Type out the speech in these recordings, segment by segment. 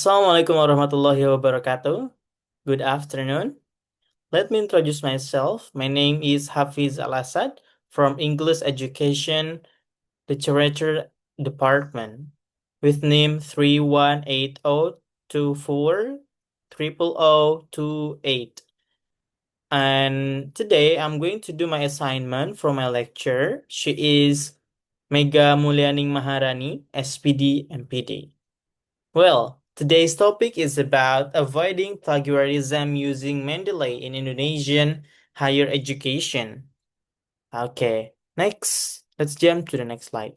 Assalamualaikum warahmatullahi wabarakatuh. Good afternoon. Let me introduce myself. My name is Hafiz Al-Assad from English Education Literature Department with name 3180240028. And today I'm going to do my assignment from my lecture. She is Mega Mulyaning Maharani, SPD, MPD. Well, today's topic is about avoiding plagiarism using Mendeley in Indonesian higher education. Okay, next, let's jump to the next slide.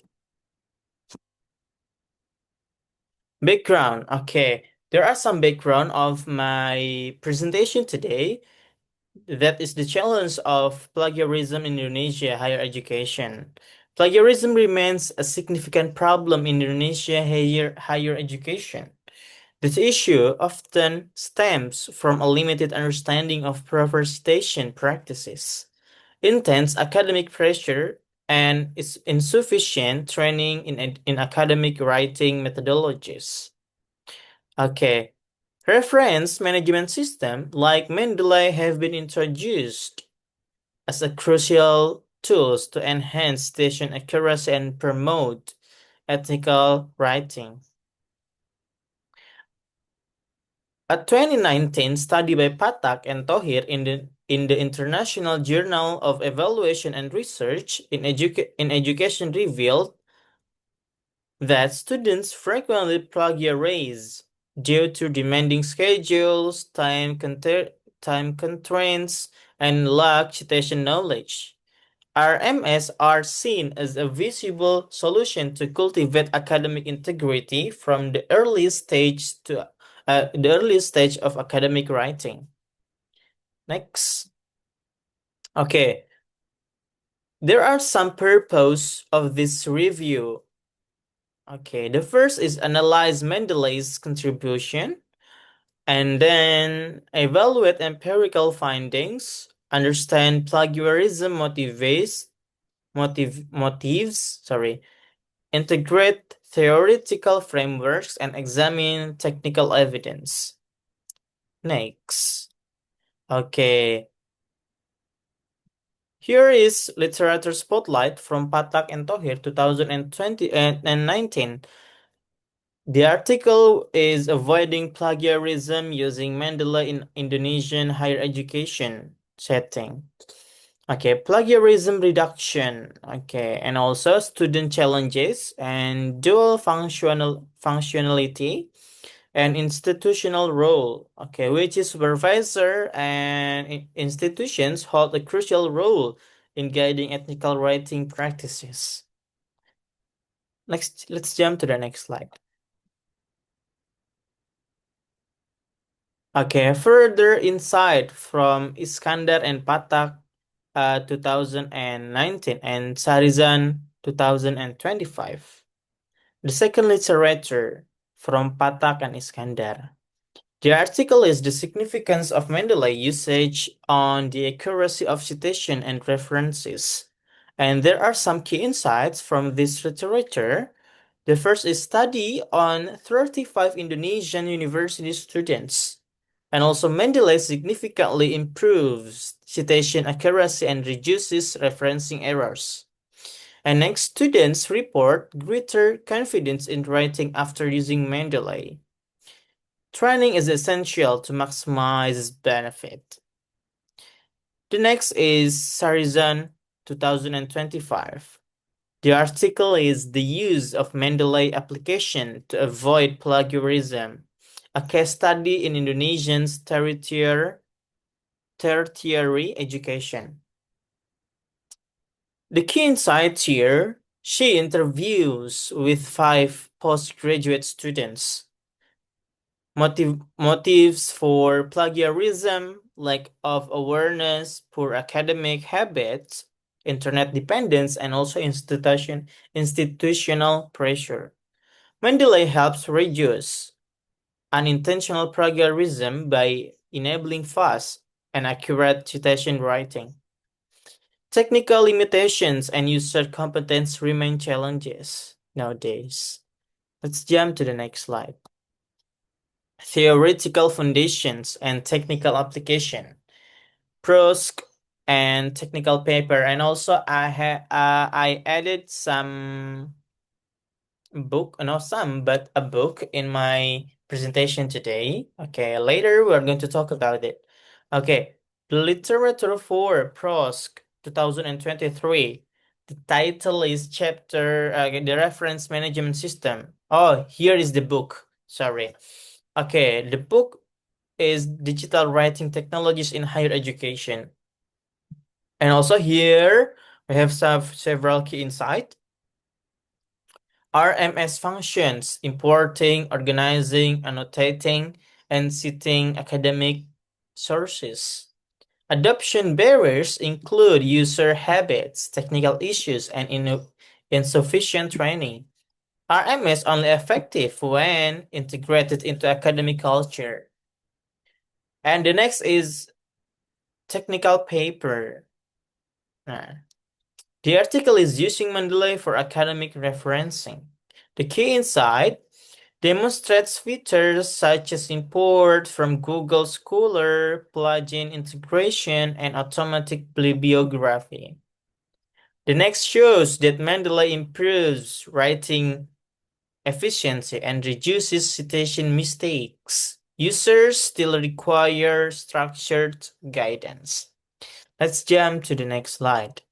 Background. Okay, there are some background of my presentation today. That is the challenge of plagiarism in Indonesia higher education. Plagiarism remains a significant problem in Indonesia higher education. This issue often stems from a limited understanding of proper citation practices, intense academic pressure, and insufficient training in academic writing methodologies. Okay, reference management system like Mendeley have been introduced as a crucial tools to enhance citation accuracy and promote ethical writing. A 2019 study by Patak and Tohir in the International Journal of Evaluation and Research in Education revealed that students frequently plagiarize due to demanding schedules, time constraints, and lack citation knowledge. RMS are seen as a visible solution to cultivate academic integrity from the early stage to the early stage of academic writing. Next. Okay. There are some purpose of this review. Okay, the first is analyze Mendeley's contribution and then evaluate empirical findings, understand plagiarism motives, integrate theoretical frameworks and examine technical evidence. Next. Okay. Here is Literature Spotlight from Patak and Tohir 2020 and 19. The article is Avoiding Plagiarism Using Mendeley in Indonesian Higher Education Setting. Okay, plagiarism reduction. Okay, and also student challenges and dual functionality and institutional role. Okay, which is supervisor and institutions hold a crucial role in guiding ethical writing practices. Next, let's jump to the next slide. Okay, further insight from Iskandar and Patak 2019 and Sarizan 2025. The second literature from Patak and Iskandar. The article is the significance of Mendeley usage on the accuracy of citation and references. And there are some key insights from this literature. The first is study on 35 Indonesian university students. And also Mendeley significantly improves citation accuracy and reduces referencing errors. And next, students report greater confidence in writing after using Mendeley. Training is essential to maximize benefit. The next is Sarizan 2025. The article is the use of Mendeley application to avoid plagiarism, a case study in Indonesian's tertiary education. The key insights here, she interviews with 5 postgraduate students. Motives for plagiarism, lack of awareness, poor academic habits, internet dependence, and also institutional pressure. Mendeley helps reduce unintentional plagiarism by enabling fast and accurate citation writing. Technical limitations and user competence remain challenges nowadays. Let's jump to the next slide. theoretical foundations and technical application, prose and technical paper, and also I added some book, not some, but a book in my presentation today. Okay, later we're going to talk about it. Okay, literature for prose 2023. The title is chapter, the reference management system. Oh, here is the book. Sorry. Okay, the book is Digital Writing Technologies in Higher Education. And also here we have several key insights. RMS functions: importing, organizing, annotating, and citing academic sources. Adoption barriers include user habits, technical issues, and insufficient training. RMS only effective when integrated into academic culture. And the next is technical paper. The article is using Mendeley for academic referencing. The key insight demonstrates features such as import from Google Scholar, plugin integration, and automatic bibliography. The next shows that Mendeley improves writing efficiency and reduces citation mistakes. Users still require structured guidance. Let's jump to the next slide.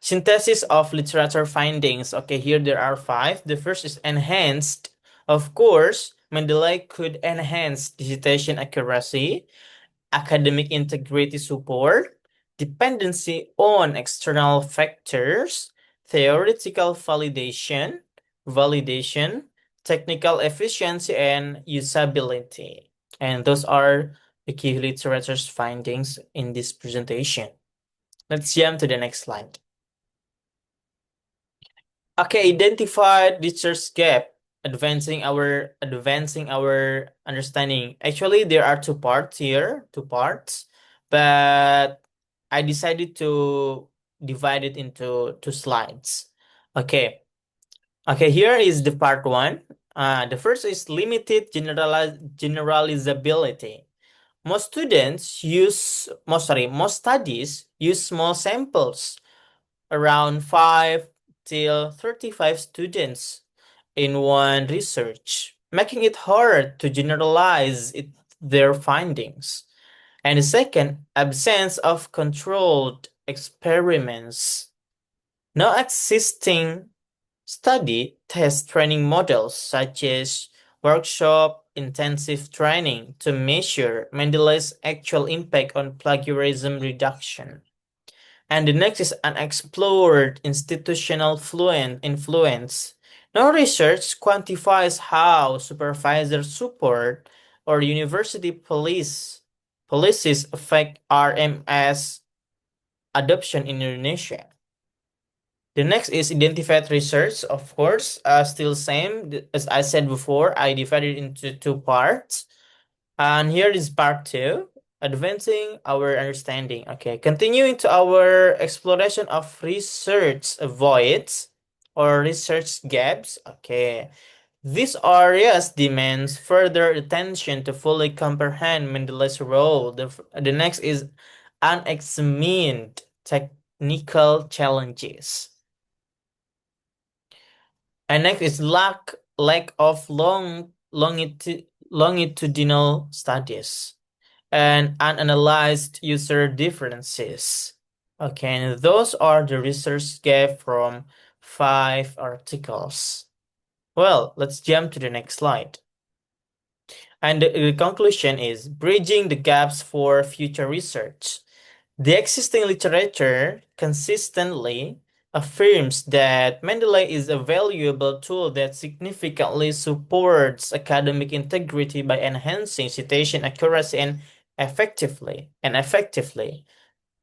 Synthesis of literature findings. Okay, here there are 5. The first is enhanced. Of course, Mendeley could enhance dissertation accuracy, academic integrity support, dependency on external factors, theoretical validation, technical efficiency, and usability. And those are the key literature's findings in this presentation. Let's jump to the next slide. Okay, identified research gap, advancing our understanding. Actually, there are two parts here, but I decided to divide it into 2 slides. Okay. Okay, here is the part 1. The first is limited generalizability. Most studies use small samples, around 5 till 35 students in one research, making it hard to generalize their findings. And the second, absence of controlled experiments. No existing study test training models such as workshop intensive training to measure Mendeley's actual impact on plagiarism reduction. And the next is unexplored institutional influence. No research quantifies how supervisor support or university policies affect RMS adoption in Indonesia. The next is identified research, of course, still same. As I said before, I divided into 2 parts. And here is part 2, advancing our understanding. Okay, continuing to our exploration of research voids or research gaps. Okay, these areas demands further attention to fully comprehend Mendeley's role. The next is unexamined technical challenges. And next is lack of longitudinal studies and unanalyzed user differences. Okay, and those are the research gave from 5 articles. Well, let's jump to the next slide. And the conclusion is bridging the gaps for future research. The existing literature consistently affirms that Mendeley is a valuable tool that significantly supports academic integrity by enhancing citation accuracy and effectively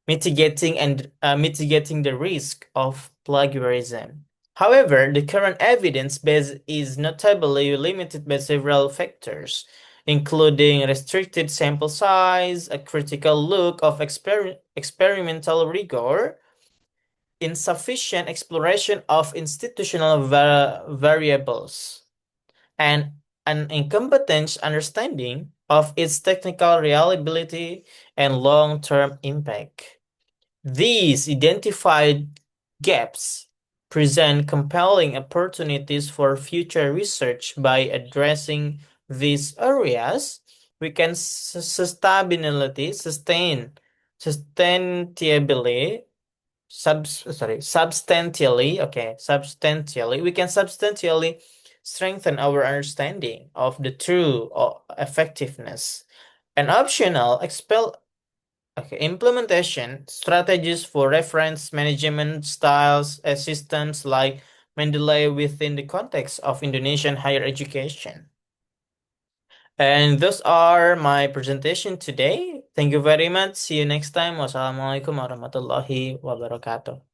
mitigating the risk of plagiarism. However, the current evidence base is notably limited by several factors, including restricted sample size, a critical look of experimental rigor, insufficient exploration of institutional variables, and an incompetent understanding of its technical reliability and long-term impact. These identified gaps present compelling opportunities for future research. By addressing these areas, we can sustainably, substantially, we can substantially strengthen our understanding of the true effectiveness. An optional implementation strategies for reference management styles as systems like Mendeley within the context of Indonesian higher education. And those are my presentation today. Thank you very much. See you next time. Wassalamualaikum warahmatullahi wabarakatuh.